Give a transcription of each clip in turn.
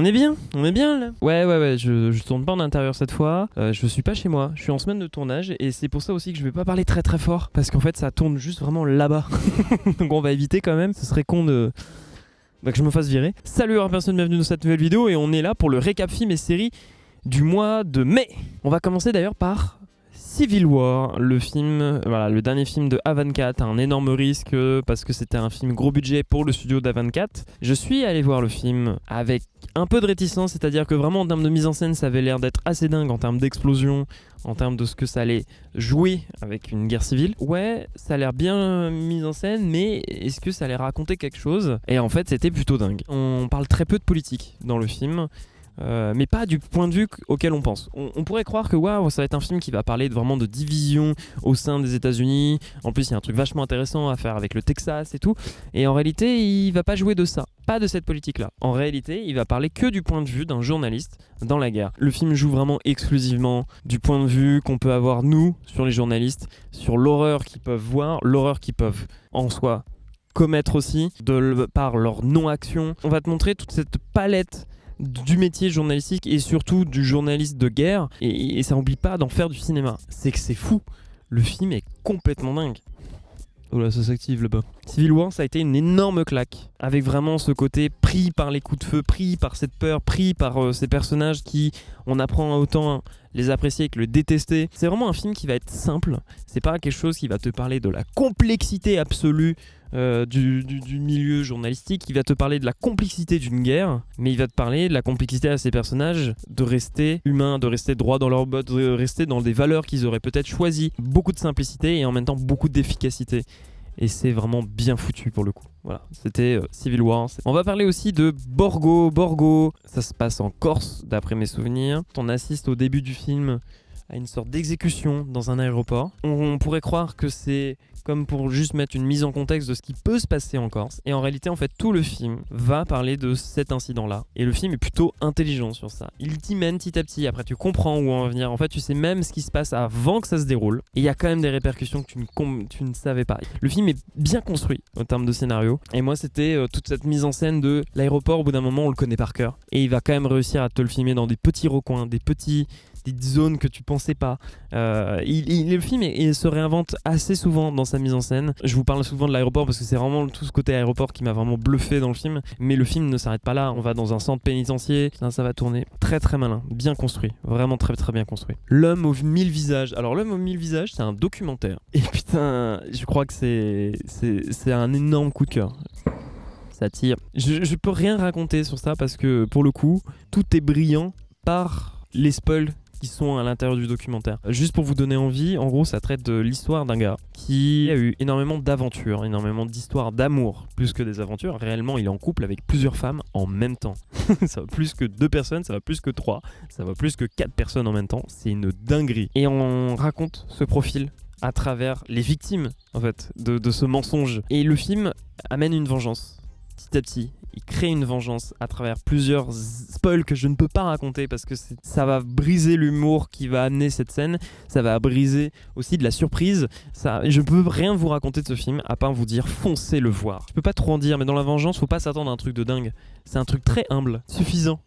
On est bien là. Ouais, je tourne pas en intérieur cette fois, je suis pas chez moi, je suis en semaine de tournage et c'est pour ça aussi que je vais pas parler très très fort parce qu'en fait ça tourne juste vraiment là-bas. Donc on va éviter quand même, ce serait con de... que je me fasse virer. Salut personne, bienvenue dans cette nouvelle vidéo et on est là pour le récap film et série du mois de mai. On va commencer d'ailleurs par Civil War, le film, voilà, le dernier film de A24, un énorme risque parce que c'était un film gros budget pour le studio d'A24. Je suis allé voir le film avec un peu de réticence, c'est-à-dire que vraiment en termes de mise en scène, ça avait l'air d'être assez dingue en termes d'explosion, en termes de ce que ça allait jouer avec une guerre civile. Ouais, ça a l'air bien mis en scène, mais est-ce que ça allait raconter quelque chose ? Et en fait, c'était plutôt dingue. On parle très peu de politique dans le film. Mais pas du point de vue auquel on pense. On pourrait croire que waouh, ça va être un film qui va parler vraiment de division au sein des États-Unis. En plus, il y a un truc vachement intéressant à faire avec le Texas et tout. Et en réalité, il va pas jouer de ça, pas de cette politique-là. En réalité, il va parler que du point de vue d'un journaliste dans la guerre. Le film joue vraiment exclusivement du point de vue qu'on peut avoir nous sur les journalistes, sur l'horreur qu'ils peuvent voir, l'horreur qu'ils peuvent en soi commettre aussi, par leur non-action. On va te montrer toute cette palette du métier journalistique et surtout du journaliste de guerre et ça n'oublie pas d'en faire du cinéma. C'est que c'est fou, le film est complètement dingue. Oh là, ça s'active là-bas. Civil War, ça a été une énorme claque, avec vraiment ce côté pris par les coups de feu, pris par cette peur, pris par ces personnages qui, on apprend à autant les apprécier que le détester. C'est vraiment un film qui va être simple, c'est pas quelque chose qui va te parler de la complexité absolue du milieu journalistique, il va te parler de la complexité d'une guerre, mais il va te parler de la complexité à ces personnages de rester humains, de rester droit dans leur bottes, de rester dans des valeurs qu'ils auraient peut-être choisies. Beaucoup de simplicité et en même temps beaucoup d'efficacité. Et c'est vraiment bien foutu pour le coup. Voilà, c'était Civil War. On va parler aussi de Borgo. Borgo, ça se passe en Corse, d'après mes souvenirs. On assiste au début du film à une sorte d'exécution dans un aéroport. On pourrait croire que c'est comme pour juste mettre une mise en contexte de ce qui peut se passer en Corse. Et en réalité, en fait, tout le film va parler de cet incident-là. Et le film est plutôt intelligent sur ça. Il t'y mène petit à petit. Après, tu comprends où on va venir. En fait, tu sais même ce qui se passe avant que ça se déroule. Et il y a quand même des répercussions que tu ne savais pas. Le film est bien construit en termes de scénario. Et moi, c'était toute cette mise en scène de l'aéroport. Au bout d'un moment, on le connaît par cœur. Et il va quand même réussir à te le filmer dans des petits recoins, des zones que tu pensais pas. Le film se réinvente assez souvent dans sa mise en scène. Je vous parle souvent de l'aéroport parce que c'est vraiment tout ce côté aéroport qui m'a vraiment bluffé dans le film. Mais le film ne s'arrête pas là. On va dans un centre pénitentiaire. Ça va tourner. Très très malin. Bien construit. Vraiment très très bien construit. L'homme aux 1000 visages. Alors l'homme aux 1000 visages, c'est un documentaire. Et putain, je crois que c'est un énorme coup de cœur. Ça tire. Je peux rien raconter sur ça parce que pour le coup, tout est brillant par les spoils qui sont à l'intérieur du documentaire. Juste pour vous donner envie, en gros ça traite de l'histoire d'un gars qui a eu énormément d'aventures, énormément d'histoires d'amour, plus que des aventures. Réellement il est en couple avec plusieurs femmes en même temps. Ça va plus que 2 personnes, ça va plus que 3, ça va plus que 4 personnes en même temps, c'est une dinguerie. Et on raconte ce profil à travers les victimes en fait de ce mensonge. Et le film amène une vengeance, petit à petit. Il crée une vengeance à travers plusieurs spoils que je ne peux pas raconter parce que ça va briser l'humour qui va amener cette scène, ça va briser aussi de la surprise. Je peux rien vous raconter de ce film à part vous dire foncez le voir. Je peux pas trop en dire, mais dans la vengeance, faut pas s'attendre à un truc de dingue. C'est un truc très humble, suffisant.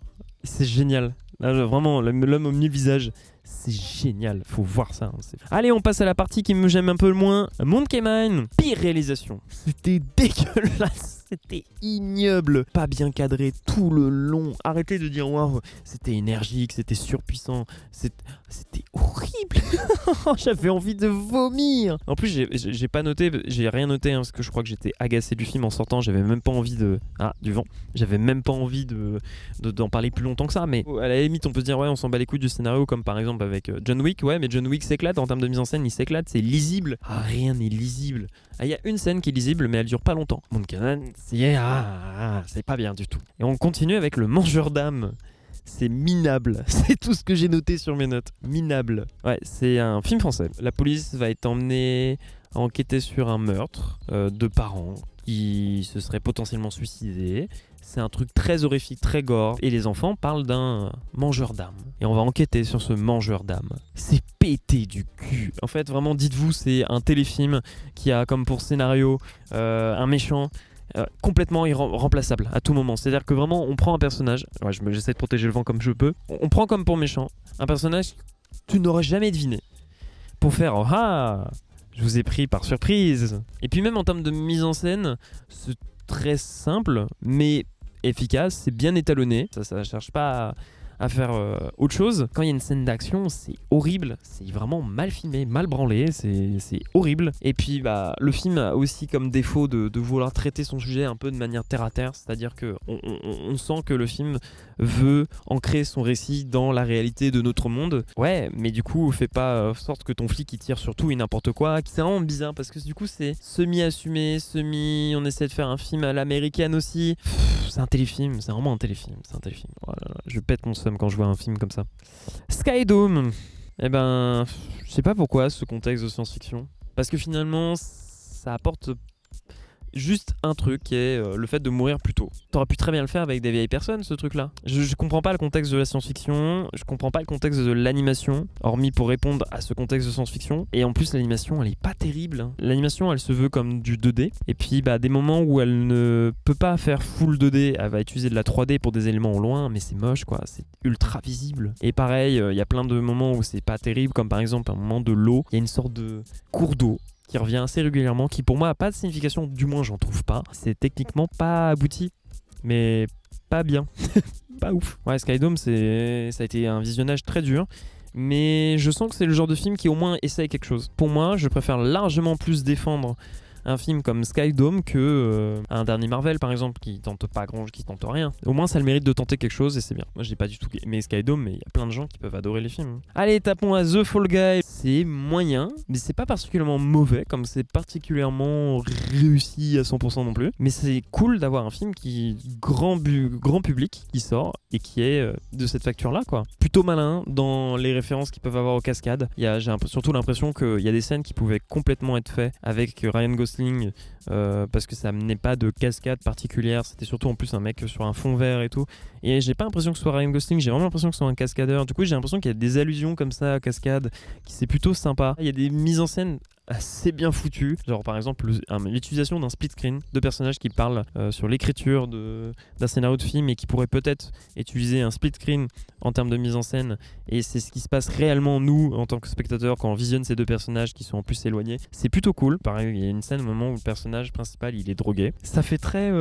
C'est génial. Là, vraiment, l'homme aux 1000 visages, c'est génial. Faut voir ça. Allez, on passe à la partie qui me gêne un peu le moins. Monkey Man, pire réalisation. C'était dégueulasse. C'était ignoble, pas bien cadré tout le long. Arrêtez de dire waouh, c'était énergique, c'était surpuissant, c'était horrible. J'avais envie de vomir. En plus, j'ai pas noté, j'ai rien noté parce que je crois que j'étais agacé du film en sortant. J'avais même pas envie du vent. J'avais même pas envie d'en parler plus longtemps que ça. Mais à la limite, on peut se dire ouais, on s'en bat les couilles du scénario, comme par exemple avec John Wick. Ouais, mais John Wick s'éclate en termes de mise en scène, il s'éclate, c'est lisible. Rien n'est lisible. Il y a une scène qui est lisible, mais elle dure pas longtemps. Monkey Man, c'est pas bien du tout. Et on continue avec le mangeur d'âme. C'est minable. C'est tout ce que j'ai noté sur mes notes. Minable. Ouais, c'est un film français. La police va être emmenée à enquêter sur un meurtre de parents qui se seraient potentiellement suicidés. C'est un truc très horrifique, très gore. Et les enfants parlent d'un mangeur d'âme. Et on va enquêter sur ce mangeur d'âme. C'est pété du cul. En fait, vraiment, dites-vous, c'est un téléfilm qui a comme pour scénario un méchant complètement remplaçable à tout moment. C'est-à-dire que vraiment, on prend un personnage, ouais, j'essaie de protéger le vent comme je peux, on prend comme pour méchant un personnage que tu n'aurais jamais deviné pour faire « Ah, je vous ai pris par surprise !» Et puis même en termes de mise en scène, c'est très simple, mais efficace, c'est bien étalonné, ça cherche pas à faire autre chose. Quand il y a une scène d'action, c'est horrible, c'est vraiment mal filmé, mal branlé, c'est horrible. Et puis le film a aussi comme défaut de vouloir traiter son sujet un peu de manière terre à terre, c'est-à-dire que on sent que le film veut ancrer son récit dans la réalité de notre monde. Ouais, mais du coup, fais pas en sorte que ton flic il tire sur tout et n'importe quoi. C'est vraiment bizarre parce que du coup, c'est semi-assumé, on essaie de faire un film à l'américaine aussi. C'est un téléfilm, c'est vraiment un téléfilm. Oh là là, je pète mon seum quand je vois un film comme ça. Sky Dome, eh ben, je sais pas pourquoi ce contexte de science-fiction. Parce que finalement, ça apporte juste un truc qui est le fait de mourir plus tôt. T'aurais pu très bien le faire avec des vieilles personnes, ce truc-là. Je comprends pas le contexte de la science-fiction, je comprends pas le contexte de l'animation, hormis pour répondre à ce contexte de science-fiction. Et en plus, l'animation, elle est pas terrible. L'animation, elle se veut comme du 2D. Et puis, des moments où elle ne peut pas faire full 2D, elle va utiliser de la 3D pour des éléments au loin, mais c'est moche, quoi. C'est ultra visible. Et pareil, il y a plein de moments où c'est pas terrible, comme par exemple un moment de l'eau. Il y a une sorte de cours d'eau qui revient assez régulièrement, qui pour moi a pas de signification, du moins j'en trouve pas. C'est techniquement pas abouti, mais pas bien, pas ouf. Ouais, Skydome, ça a été un visionnage très dur, mais je sens que c'est le genre de film qui au moins essaye quelque chose. Pour moi, je préfère largement plus défendre un film comme Skydome que un dernier Marvel par exemple qui tente rien. Au moins ça a le mérite de tenter quelque chose et c'est bien. Moi j'ai pas du tout aimé Skydome, mais il y a plein de gens qui peuvent adorer les films. Allez, tapons à The Fall Guy. C'est moyen, mais c'est pas particulièrement mauvais comme c'est particulièrement réussi à 100% non plus. Mais c'est cool d'avoir un film qui grand public qui sort et qui est de cette facture là quoi. Plutôt malin dans les références qu'ils peuvent avoir aux cascades. J'ai surtout l'impression qu'il y a des scènes qui pouvaient complètement être faites avec Ryan Gosling parce que ça amenait pas de cascade particulière, c'était surtout en plus un mec sur un fond vert et tout, et j'ai pas l'impression que ce soit Ryan Gosling, j'ai vraiment l'impression que ce soit un cascadeur. Du coup j'ai l'impression qu'il y a des allusions comme ça à cascade qui c'est plutôt sympa. Il y a des mises en scène assez bien foutues, genre par exemple l'utilisation d'un split screen de personnages qui parlent sur l'écriture d'un scénario de film et qui pourrait peut-être utiliser un split screen en termes de mise en scène, et c'est ce qui se passe réellement nous en tant que spectateurs quand on visionne ces deux personnages qui sont en plus éloignés. C'est plutôt cool. Pareil, il y a une scène au moment où le personnage principal il est drogué, ça fait très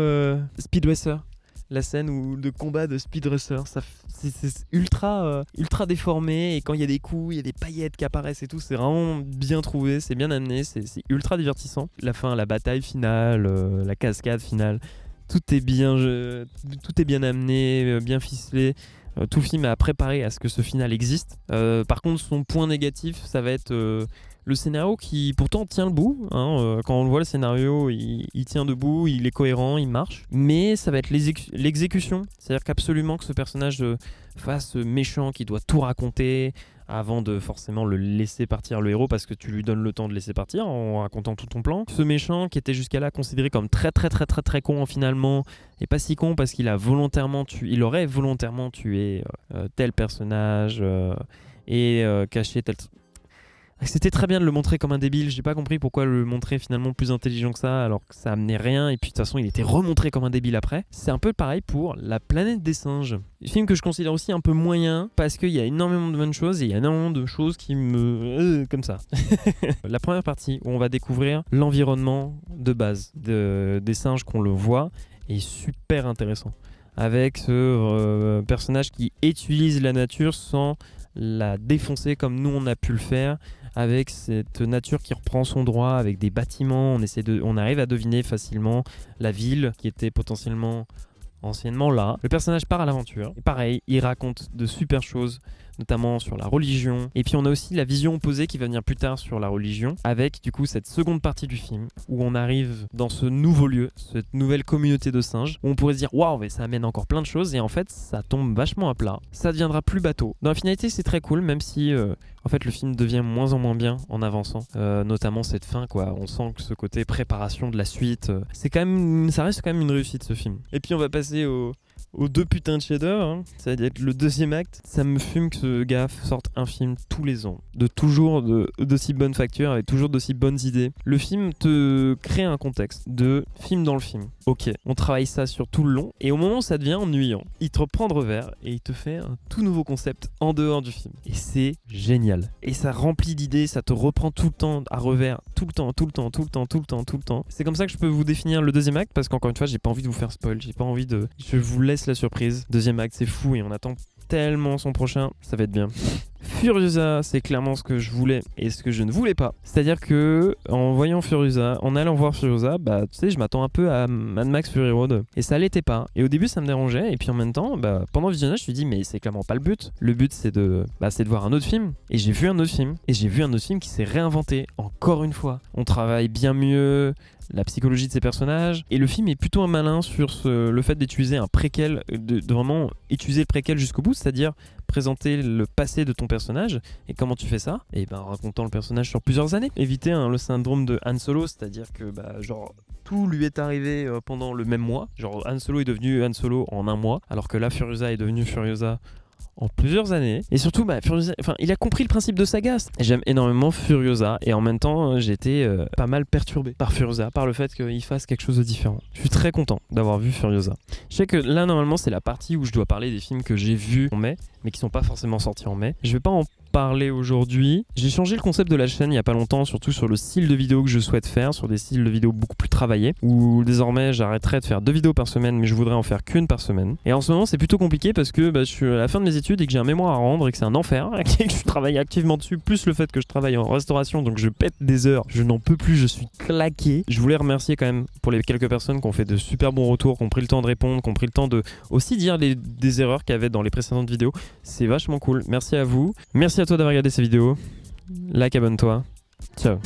Speed Racer. La scène de combat de Speed Racer, c'est ultra déformé, et quand il y a des coups, il y a des paillettes qui apparaissent et tout, c'est vraiment bien trouvé, c'est bien amené, c'est ultra divertissant. La fin, la bataille finale, la cascade finale, tout est bien amené, bien ficelé. Tout le film a préparé à ce que ce final existe. Par contre, son point négatif, ça va être le scénario qui pourtant tient le bout. Quand on le voit, le scénario, il tient debout, il est cohérent, il marche. Mais ça va être l'exécution. C'est-à-dire qu'absolument que ce personnage fasse méchant, qui doit tout raconter avant de forcément le laisser partir, le héros, parce que tu lui donnes le temps de laisser partir en racontant tout ton plan. Ce méchant qui était jusqu'à là considéré comme très con finalement, et pas si con parce qu'il il aurait volontairement tué tel personnage et caché tel... C'était très bien de le montrer comme un débile, j'ai pas compris pourquoi le montrer finalement plus intelligent que ça alors que ça amenait rien, et puis de toute façon il était remontré comme un débile après. C'est un peu pareil pour La Planète des Singes. Un film que je considère aussi un peu moyen parce qu'il y a énormément de bonnes choses et il y a énormément de choses qui me... comme ça. La première partie où on va découvrir l'environnement de base des singes qu'on le voit est super intéressant. Avec ce personnage qui utilise la nature sans la défoncer comme nous on a pu le faire, avec cette nature qui reprend son droit, avec des bâtiments, on arrive à deviner facilement la ville qui était potentiellement anciennement là. Le personnage part à l'aventure, et pareil, il raconte de super choses, notamment sur la religion. Et puis on a aussi la vision opposée qui va venir plus tard sur la religion, avec du coup cette seconde partie du film, où on arrive dans ce nouveau lieu, cette nouvelle communauté de singes, où on pourrait se dire waouh, mais ça amène encore plein de choses, et en fait ça tombe vachement à plat. Ça deviendra plus bateau. Dans la finalité c'est très cool, même si en fait le film devient moins en moins bien en avançant, notamment cette fin quoi. On sent que ce côté préparation de la suite, ça reste quand même une réussite ce film. Et puis on va passer aux 2 putains de chefs-d'œuvre, hein, ça va être le 2e acte. Ça me fume que ce gars sorte un film tous les ans, d'aussi bonne facture, avec toujours d'aussi bonnes idées. Le film te crée un contexte de film dans le film. Ok, on travaille ça sur tout le long, et au moment où ça devient ennuyant, il te reprend de revers et il te fait un tout nouveau concept en dehors du film. Et c'est génial. Et ça remplit d'idées, ça te reprend tout le temps à revers, tout le temps. C'est comme ça que je peux vous définir le 2e acte, parce qu'encore une fois, j'ai pas envie de vous faire spoil, je vous laisse la surprise. 2e acte, c'est fou et on attend tellement son prochain, ça va être bien. Furiosa, c'est clairement ce que je voulais et ce que je ne voulais pas. C'est-à-dire que en voyant Furiosa, en allant voir Furiosa, bah tu sais, je m'attends un peu à Mad Max Fury Road et ça l'était pas. Et au début, ça me dérangeait et puis en même temps, bah pendant le visionnage, je me suis dit mais c'est clairement pas le but. Le but c'est de voir un autre film. Et j'ai vu un autre film qui s'est réinventé encore une fois. On travaille bien mieux la psychologie de ces personnages et le film est plutôt un malin sur le fait d'utiliser un préquel, de vraiment utiliser le préquel jusqu'au bout, c'est-à-dire présenter le passé de ton personnage. Et comment tu fais ça? Et ben en racontant le personnage sur plusieurs années. Éviter le syndrome de Han Solo, c'est-à-dire que genre tout lui est arrivé pendant le même mois. Genre Han Solo est devenu Han Solo en un mois, alors que là Furiosa est devenue Furiosa en plusieurs années. Et surtout, Furiosa, il a compris le principe de saga. J'aime énormément Furiosa et en même temps, j'ai été pas mal perturbé par Furiosa, par le fait qu'il fasse quelque chose de différent. Je suis très content d'avoir vu Furiosa. Je sais que là, normalement, c'est la partie où je dois parler des films que j'ai vus en mai, mais qui sont pas forcément sortis en mai. Je vais pas en parler aujourd'hui. J'ai changé le concept de la chaîne il y a pas longtemps, surtout sur le style de vidéo que je souhaite faire, sur des styles de vidéo beaucoup plus travaillés, où désormais j'arrêterai de faire 2 vidéos par semaine, mais je voudrais en faire qu'une par semaine. Et en ce moment c'est plutôt compliqué parce que je suis à la fin de mes études et que j'ai un mémoire à rendre et que c'est un enfer, et que je travaille activement dessus, plus le fait que je travaille en restauration, donc je pète des heures, je n'en peux plus, je suis claqué. Je voulais remercier quand même pour les quelques personnes qui ont fait de super bons retours, qui ont pris le temps de répondre, qui ont pris le temps de aussi dire des erreurs qu'il y avait dans les précédentes vidéos. C'est vachement cool. Merci à vous. Merci à toi d'avoir regardé ces vidéos. Like, abonne-toi. Ciao.